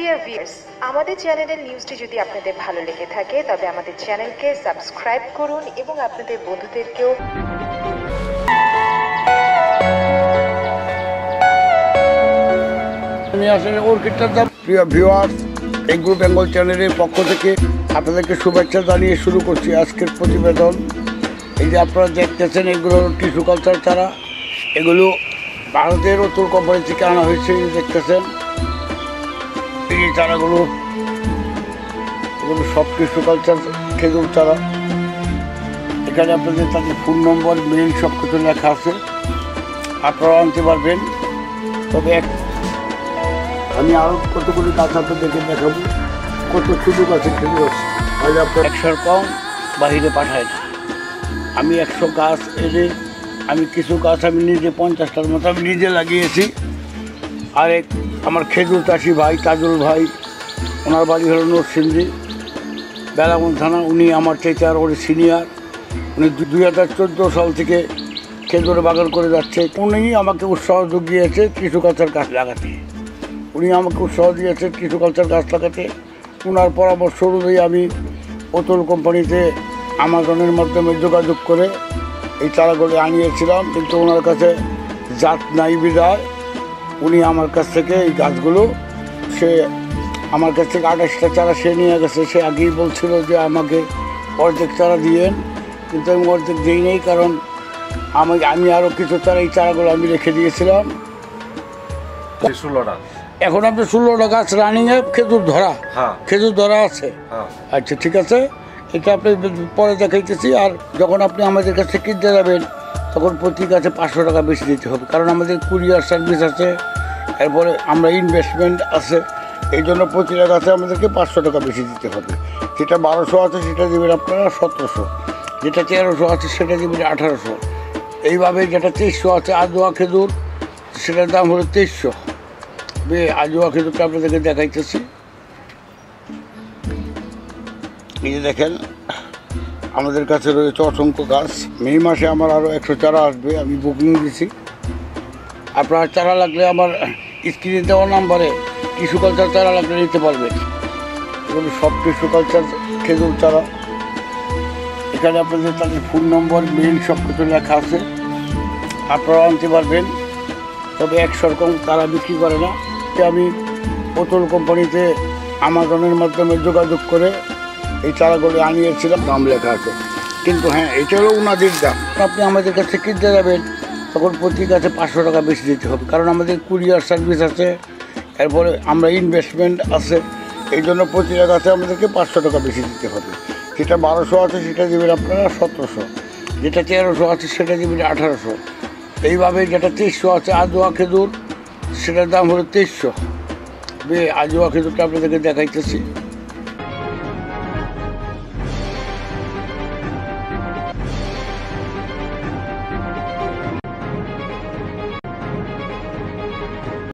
Dear viewers, আমাদের চ্যানেলের নিউজটি যদি আপনাদের ভালো লেগে থাকে তবে আমাদের চ্যানেলকে সাবস্ক্রাইব করুন এবং আপনাদের বন্ধুদেরকেও প্রিয় ভিউয়ার্স, এগ্রো বেঙ্গল চ্যানেলের পক্ষ থেকে আপনাদেরকে শুভেচ্ছা জানিয়ে শুরু করছি আজকের প্রতিবেদন। এই যে আপনারা দেখতেছেন, এগুলো টিস্যু কালচার চারা, এগুলো ভারতের অতুল কোম্পানি থেকে আনা হয়েছে। দেখতেছেন এই চারাগুলো, এগুলো সব টিস্যু কালচার খেজুর চারা। এখানে আপনাদের তাদের ফোন নম্বর, মেইল সব কিছু লেখা আছে, আপনারা আনতে পারবেন। তবে আমি আরও কতগুলি গাছ আপনাদেরকে দেখাবো, কত সুযোগ আছে খেজুর আছে। তাহলে আপনার 100 কম বাহিরে পাঠায় না। আমি 100 গাছ এনে আমি কিছু গাছ আমি নিজে 50টার মতো আমি নিজে লাগিয়েছি। আরেক আমার খেজুর চাষি ভাই তাজুল ভাই, ওনার বাড়ি হলো নরসিংদী, বেলাগঞ্জ থানা। উনি আমার চাইতে আর ওর সিনিয়র। উনি 2014 সাল থেকে খেজুর বাগান করে যাচ্ছে। উনি আমাকে উৎসাহ জুগিয়েছে টিস্যু কালচার গাছ লাগাতে। উনি আমাকে উৎসাহ দিয়েছে টিস্যু কালচার গাছ লাগাতে। ওনার পরামর্শ অনুযায়ী আমি অতুল কোম্পানিতে আমাজনের মাধ্যমে যোগাযোগ করে এই চারাগুলো আনিয়েছিলাম, কিন্তু ওনার কাছে জাত নাই বিদায় উনি আমার কাছ থেকে এই গাছগুলো আমার কাছ থেকে 28টা চারা সে নিয়ে গেছে। সে আগেই বলছিল যে আমাকে অর্ধেক চারা দিয়েন, কিন্তু আমি অর্ধেক দিই নেই, কারণ আমি আরও কিছু চারা, এই চারাগুলো আমি রেখে দিয়েছিলাম। 16টা এখন আপনি 16টা গাছ রানিংয়ে খেজুর ধরা আছে। আচ্ছা, ঠিক আছে, এটা আপনি পরে দেখাইতেছি। আর যখন আপনি আমাদের কাছে কিনতে যাবেন তখন প্রতি গাছে 500 টাকা বেশি দিতে হবে, কারণ আমাদের কুরিয়ার সার্ভিস আছে, এরপরে আমরা ইনভেস্টমেন্ট আছে। এই জন্য প্রতিটা গাছে আমাদেরকে 500 টাকা বেশি দিতে হবে। যেটা 1200 আছে সেটা দেবেন আপনারা 1700, যেটা 1300 আছে সেটা দেবেন 1800। এইভাবে যেটা 2300 আছে আজোয়া খেজুর, সেটার দাম হলো 2300। আজোয়া খেজুরটা আপনাদেরকে দেখাইতেছি। এই যে দেখেন, আমাদের কাছে রয়েছে অসংখ্য গাছ। মে মাসে আমার আরও 100 চারা আসবে, আমি বুকিং দিছি। আপনার চারা লাগলে আমার স্ক্রিনে দেওয়া নাম্বারে টিস্যু কালচার চারা লাগলে নিতে পারবেন। এগুলো সব টিস্যু কালচার খেজুর চারা। এখানে আপনাদের তাদের ফোন নম্বর, মেইল সব কিছু লেখা আছে, আপনারা আনতে পারবেন। তবে 100 কম তারা বিক্রি করে না। আমি অতুল কোম্পানিতে আমাজনের মাধ্যমে যোগাযোগ করে এই চারাগুলো আনিয়েছিলাম, দাম লেখা আছে। কিন্তু হ্যাঁ, এটা হলো উনাদের দাম। আপনি আমাদের কাছে কিনতে যাবেন তখন প্রতি গাছে 500 টাকা বেশি দিতে হবে, কারণ আমাদের কুরিয়ার সার্ভিস আছে, এরপরে আমরা ইনভেস্টমেন্ট আছে। এই জন্য প্রতিটা গাছে আমাদেরকে 500 টাকা বেশি দিতে হবে। যেটা 1200 আছে সেটা দেবেন আপনারা 1700, যেটা 1300 আছে সেটা দেবেন 1800। এইভাবে যেটা 2300 আছে আজোয়া খেজুর, সেটার দাম হলো 2300। আজোয়া খেজুরটা আপনাদেরকে দেখাইতেছি।